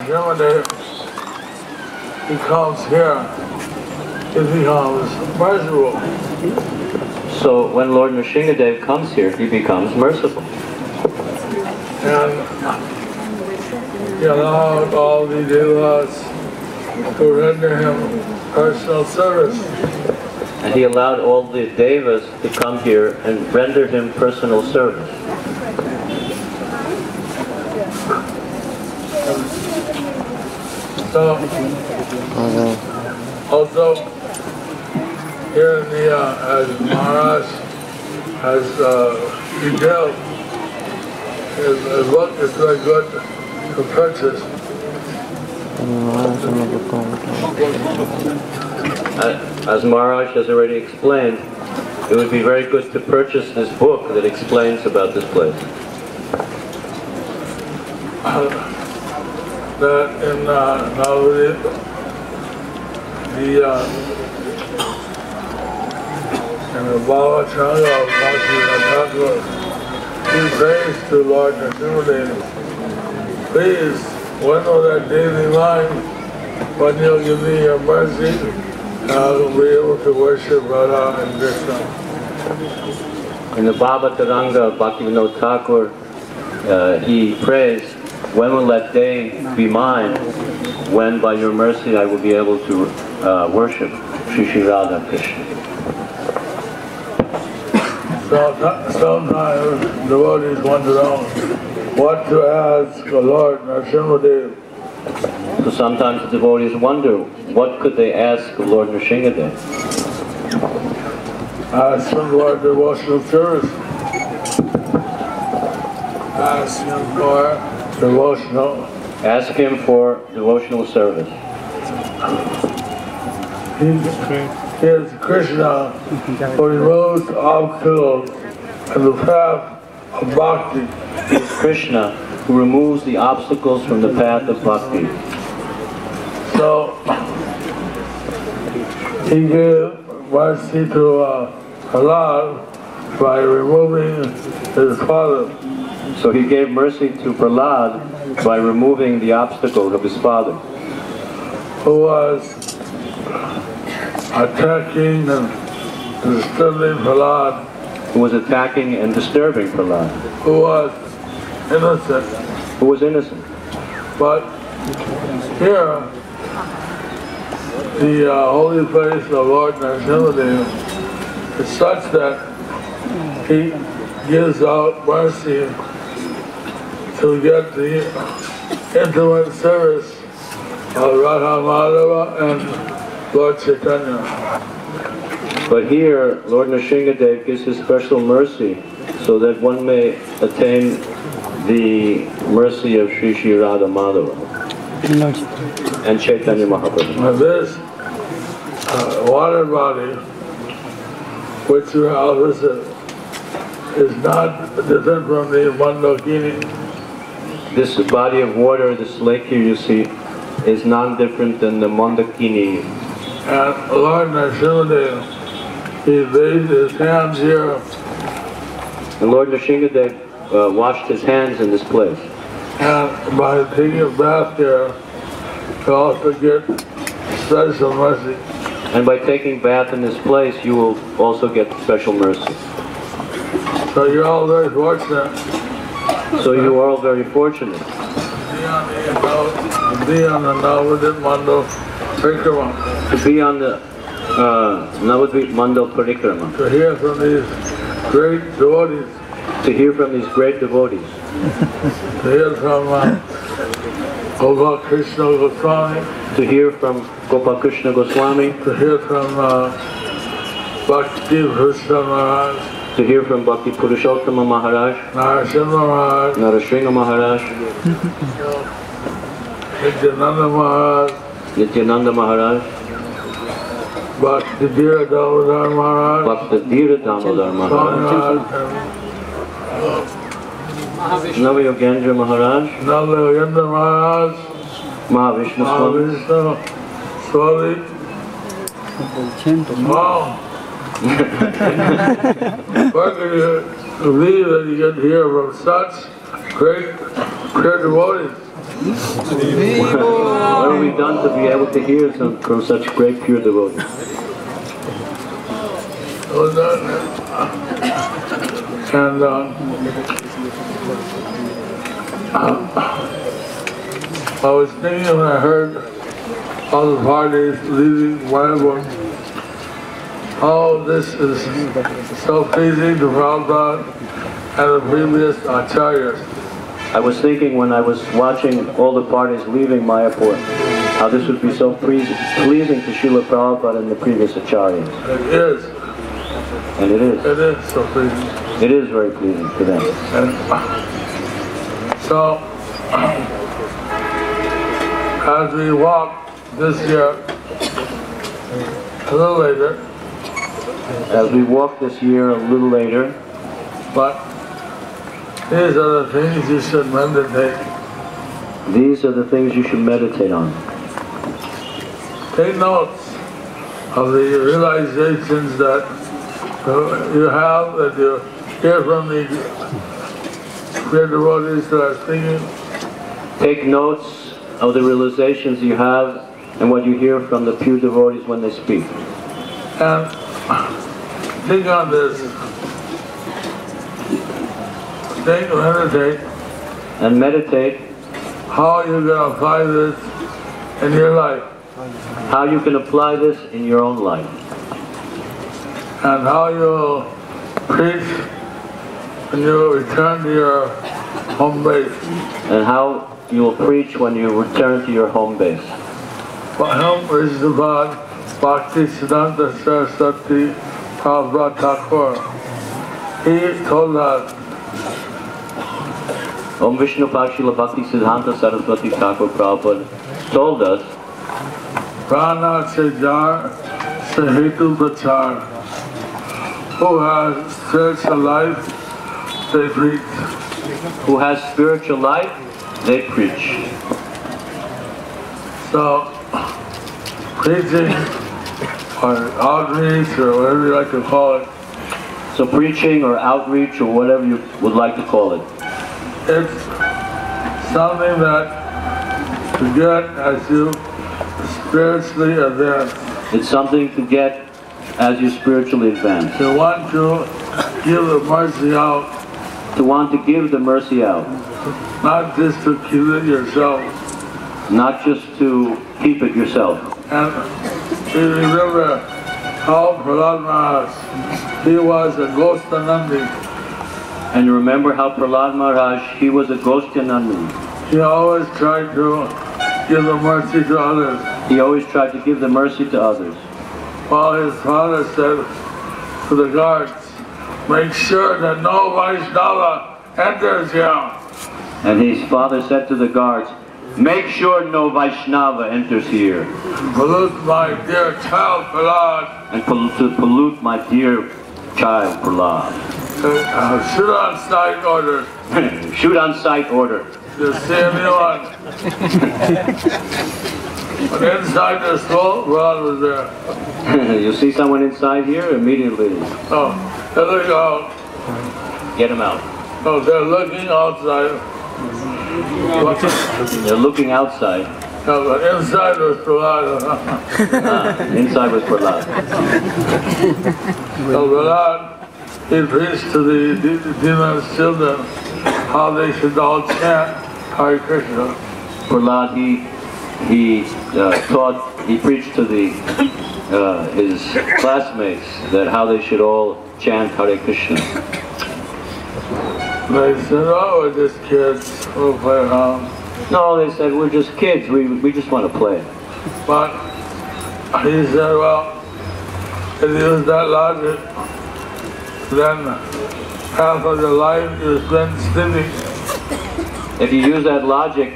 Nowadays, he comes here, he becomes merciful. So when Lord Nrsingadev comes here, he becomes merciful. And he allowed all the devas to render him personal service. And he allowed all the devas to come here and render him personal service. So, also, here in the, as Maharaj has detailed, his book is very good to purchase. As Maharaj has already explained, it would be very good to purchase this book that explains about this place. That in Navadwip, in the Baba Changa of H.H.Jayapataka, he prays to Lord Nrsingadev, please, when will that day be mine, when you'll give me your mercy, I'll be able to worship Radha and Krishna. In the Baba Taranga of Bhaktivinoda Thakur, he prays, when will that day be mine, when by your mercy I will be able to worship Shri Radha and Krishna. So sometimes devotees want to know what to ask the Lord Nrsingadev. So sometimes the devotees wonder, what could they ask of Lord Nrsingadev? Ask him for devotional service. Ask him for devotional. Ask him for devotional service. He is Krishna who removes obstacles in the path of bhakti. He is Krishna who removes the obstacles from the path of bhakti. So he gave mercy to Prahlad by removing his father. So he gave mercy to Prahlad by removing the obstacle of his father, who was attacking and disturbing Prahlad, who was attacking and disturbing Prahlad, who was innocent. But here, the holy place of Lord Nrsingadev is such that he gives out mercy to get the intimate service of Radha Madhava and Lord Chaitanya. But here, Lord Nrsingadev gives his special mercy so that one may attain the mercy of Sri Sri Radha Madhava and Chaitanya Mahaprabhu. And this water body, which you are opposite, is not different from the Mandakini. This body of water, this lake here you see, is non-different than the Mandakini. And Lord Nrsingadev, he bathed his hands here. And Lord Nrsingadev washed his hands in this place. And by taking a bath here, you also get special mercy. And by taking bath in this place, you will also get special mercy. So you're all very fortunate. So you are all very fortunate. To be on the Navadwip Mandal Parikrama. To be on the Navadwip Mandal Parikrama. To hear from these great devotees. To hear from these great devotees. To hear from Gopal Krishna Goswami. To hear from Gopal Krishna Goswami. To hear from Bhakti Krishna Maharaj. To hear from Bhakti Purushottama Maharaj. Narasimha Maharaj. Narasingha Maharaj. Nityananda Maharaj. Nityananda Maharaj. Bhakti Dhira Damodar Maharaj. Bhakti Dhira Damodar Maharaj. Navayogendra Maharaj. Navayogendra Maharaj. Mahavishnu Swami. Wow. Why can you believe that you get to hear from such great devotees? What have we done to be able to hear from such great pure devotees? And I was thinking when I heard all the parties leaving Mayapur, how this is so pleasing to Prabhupada and the previous acharyas. I was thinking when I was watching all the parties leaving Mayapur, how this would be so pleasing to Srila Prabhupada and the previous acharyas. It is. And it is. It is so pleasing. It is very pleasing to them. And so, as we walk this year, a little later, but these are the things you should meditate. These are the things you should meditate on. Take notes of the realizations that you have, that you hear from the great devotees that are speaking. Take notes of the realizations you have and what you hear from the pure devotees when they speak. And think on this. Meditate how you can apply this in your life. How you can apply this in your own life. And how you preach when you return to your home base. And how you will preach when you return to your home base. Bhaktisiddhanta Saraswati Thakur. He told us, Om Vishnu Pakshila Bhaktisiddhanta Saraswati Thakur Prabhupada told us, Prana Sejar Sahetu Bachar. Who has spiritual life, they preach. Who has spiritual life, they preach. So, preaching or outreach or whatever you like to call it. So preaching or outreach or whatever you would like to call it. It's something that to get as you spiritually advance. It's something to get as you spiritually advance. You want to give the mercy out. To want to give the mercy out. Not just to keep it yourself. Not just to keep it yourself. And you remember how Prahlad Maharaj, he was a Ghostanandi. And you remember how Prahlad Maharaj, he was a Ghostanandi. He always tried to give the mercy to others. He always tried to give the mercy to others. While his father said to the guards, make sure that no Vaishnava enters here. And his father said to the guards, make sure no Vaishnava enters here. Pollute my dear child Prahlad. And to pollute my dear child Prahlad. Shoot on sight order. Shoot on sight order. You see anyone? But inside the school, Prahlad was there. You see someone inside here, immediately. Oh, they're looking out. Get him out. No, they're looking outside. They're looking outside. No, but inside was Prahlad. Inside was Prahlad. So Prahlad, he preached to the demons' children how they should all chant Hare Krishna. Prahlad, he preached to his classmates that how they should all chant Hare Krishna. They said, oh, we're just kids, we'll play around. No, they said, we're just kids, we just want to play. But he said, well, if you use that logic, then half of your life you spend sleeping. If you use that logic,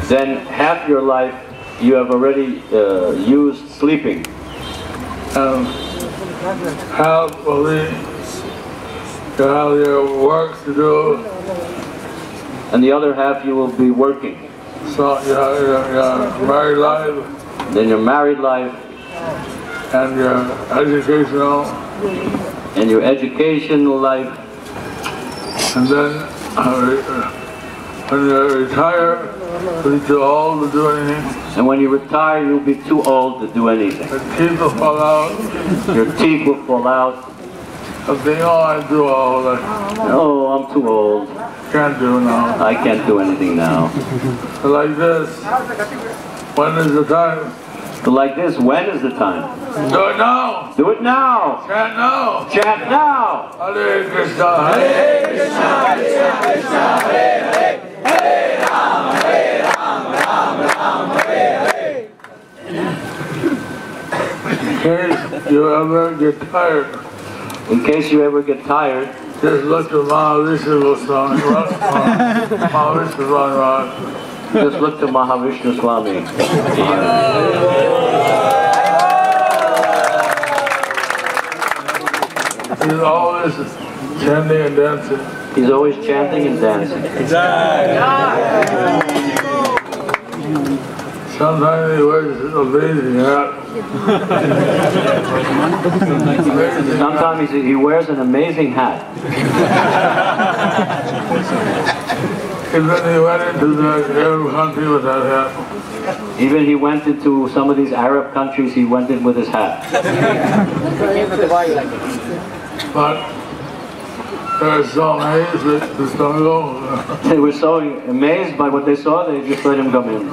then half your life you have already used sleeping. And half will be, you have your work to do. And the other half you will be working. So you have your married life. Then your married life. And your educational. And your educational life. And then when you retire, You'll be too old to do anything. And when you retire, you'll be too old to do anything. Your teeth will fall out. Your teeth will fall out. You'll think, oh, I'm too old. Oh, I'm too old. Can't do now. I can't do anything now. Like this. When is the time? But like this, when is the time? Do it now. Do it now. Chant now. Chant now. Hare Krishna. Hare Krishna. Krishna Krishna. Hare Hare. Hare Rama. Hare Rama. Rama Rama. Hare Hare. In case you ever get tired. In case you ever get tired, just look to Mahavishnu Goswami. Mahavishnu Swami. Just look to Mahavishnu Swami. He's always chanting and dancing. He's always chanting and dancing. Sometimes he wears a amazing hat. Sometimes he wears an amazing hat. Even he went into the Arab country with that hat. Even he went into some of these Arab countries, he went in with his hat. But they were so amazed that just don't go. They were so amazed by what they saw, they just let him come in.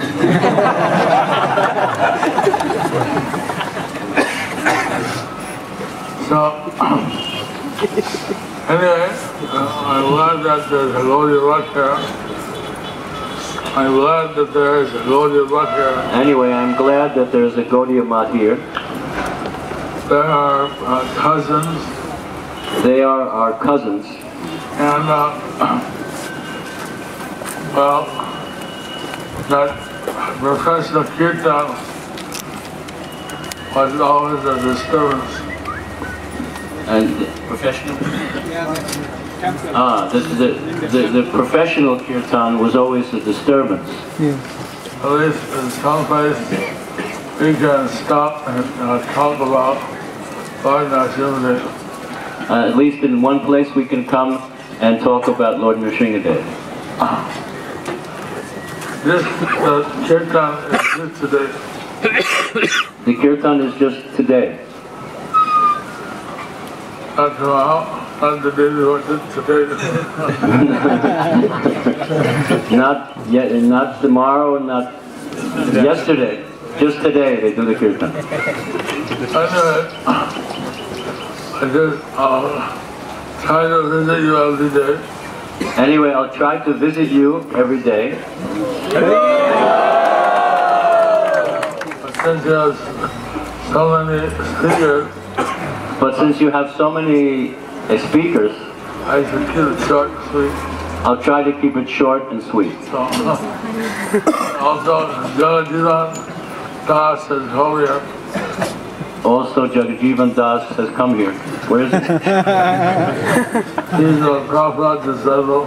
So, anyway, I'm glad that there's a Gaudiya Rath here. I'm glad that there's a Gaudiya Rath here. Anyway, I'm glad that there's a Gaudiya Math here. They are cousins. They are our cousins. And, well, that professional kirtan was always a disturbance. And professional? The professional kirtan was always a disturbance. At least in some place we can stop and talk about Lord Nrsimhadev. At least in one place we can come and talk about Lord Nrsimhadev. This kirtan is just today. The kirtan is just today. Not tomorrow, not the day before, just today. Not yet, not tomorrow, not yesterday. Just today they do the kirtan. I just try to visit you every day. Anyway, I'll try to visit you every day. But since you have so many speakers, I should keep it short and sweet. I'll try to keep it short and sweet. So, also, Jagajivan Das has come here. Also, Jagajivan Das has come here. Where is he? He's a Prabhupada disciple.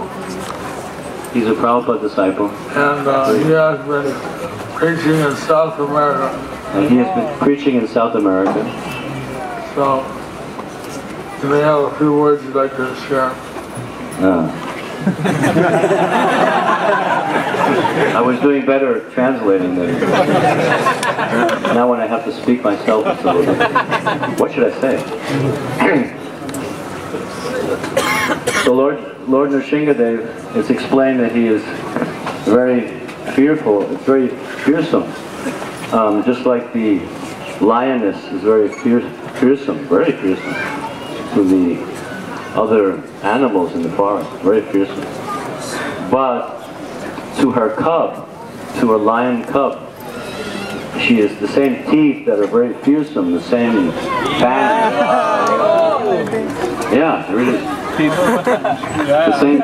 He's a Prabhupada disciple. And he has been preaching in South America. And he has been preaching in South America. So, you may have a few words you'd like to share. I was doing better translating than now when I have to speak myself, it's a little bit, what should I say? So Lord Nrsimhadev, it's explained that he is very fearful, very fearsome. Just like the lioness is very fearsome to the other animals in the forest, very fearsome. But to her cub, to her lion cub, she has the same teeth that are very fearsome, the same fangs. Yeah, really. The same.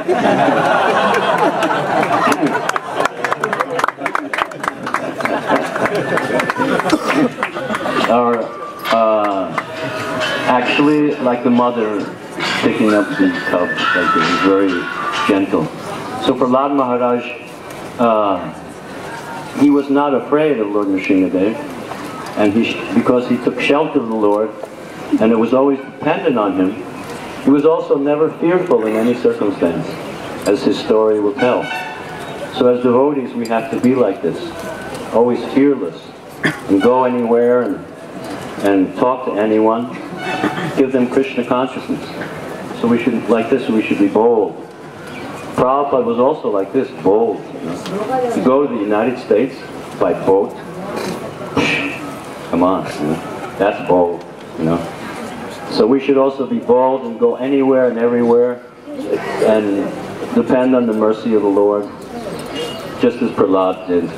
Actually, like the mother picking up the cub, like it was very gentle. So for Lad Maharaj, he was not afraid of Lord Nrsimhadev, and because he took shelter of the Lord, and it was always dependent on him, he was also never fearful in any circumstance, as his story will tell. So as devotees, we have to be like this, always fearless, and go anywhere and talk to anyone, give them Krishna consciousness. So we should, like this, we should be bold. Prabhupada was also like this, bold. You go to the United States by boat, come on, that's bold, So we should also be bold and go anywhere and everywhere and depend on the mercy of the Lord, just as Prahlad did.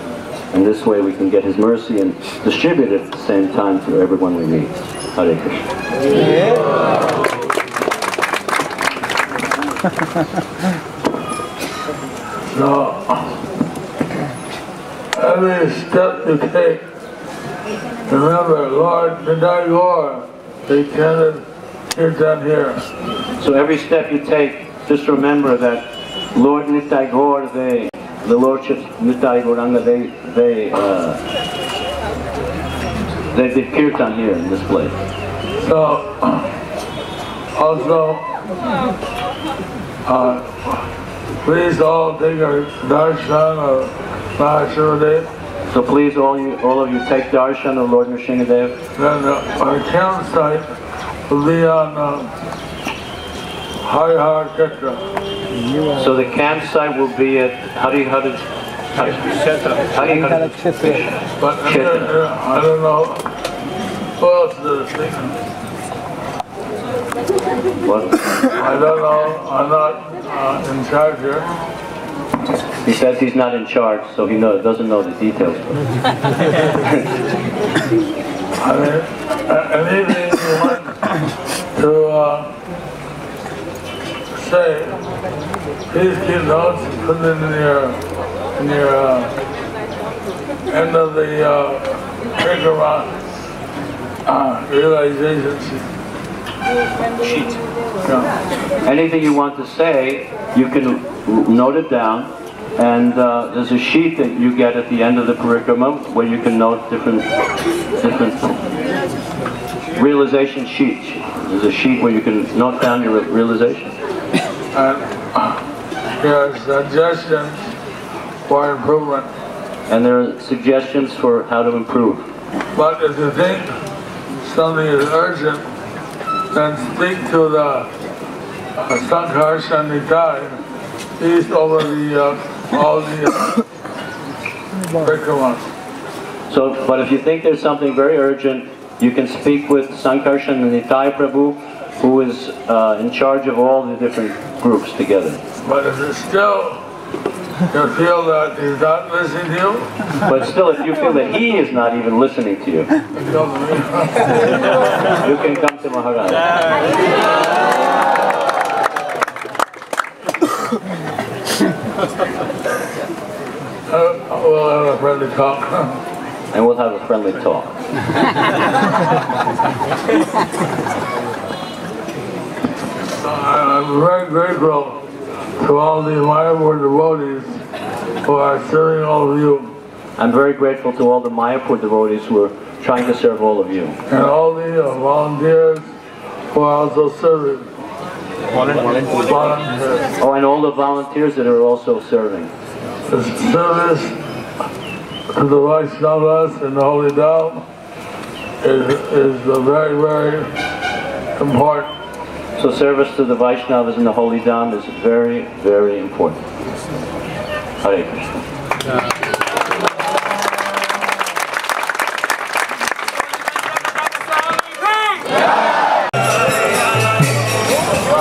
And this way we can get his mercy and distribute it at the same time to everyone we meet. Hare Krishna. So, every step you take, remember, Lord Nidai Gaur, they chanted Kirtan here. So every step you take, just remember that Lord Nitai Gaur, the Lordships Nitai Gauranga, they did Kirtan here in this place. So, also, please all take a darshan of Mahashivadeva. So please, all of you, take darshan of Lord Nrsingadev. Then our campsite will be on Harihar Ketra. So the campsite will be at Harihar But I don't know who else is thinking. What? I don't know. I'm not in charge here. He says he's not in charge, so he doesn't know the details. I mean, anything you want to say, please keep notes and put it in your end of the Parikrama realization sheet. Yeah. Anything you want to say, you can note it down. And there's a sheet that you get at the end of the Parikrama where you can note different realization sheets. There's a sheet where you can note down your realization. And there are suggestions for improvement. And there are suggestions for how to improve. But if you think something is urgent, then speak to the Sankarshan Nitai. He's over all the Parikramas. So, but if you think there's something very urgent, you can speak with Sankarshan Nitai Prabhu, who is in charge of all the different groups together. But if it's still, you feel that he's not listening to you? But still, if you feel that he is not even listening to you, you can come to Maharaj. We'll have a friendly talk. And we'll have a friendly talk. I'm very grateful to all the Mayapur devotees who are serving all of you. I'm very grateful to all the Mayapur devotees who are trying to serve all of you. And all the volunteers who are also serving. Volunteers. Oh, and all the volunteers that are also serving. The service to the Vaishnavas in the Holy Dham is very, very important. So service to the Vaishnavas in the Holy Dham is very, very important. Hare Krishna.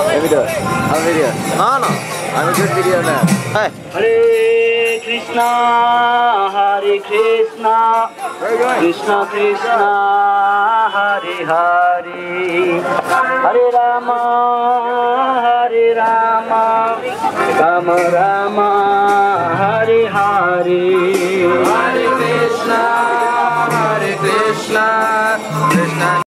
Let me do it. I'm a video. No. I'm a good video man. Hi. Hare Krishna, Hare Krishna, Krishna Krishna, Hare Hare, Hare Rama, Hare Rama, Rama Rama, Hare Hare, Hare Krishna, Krishna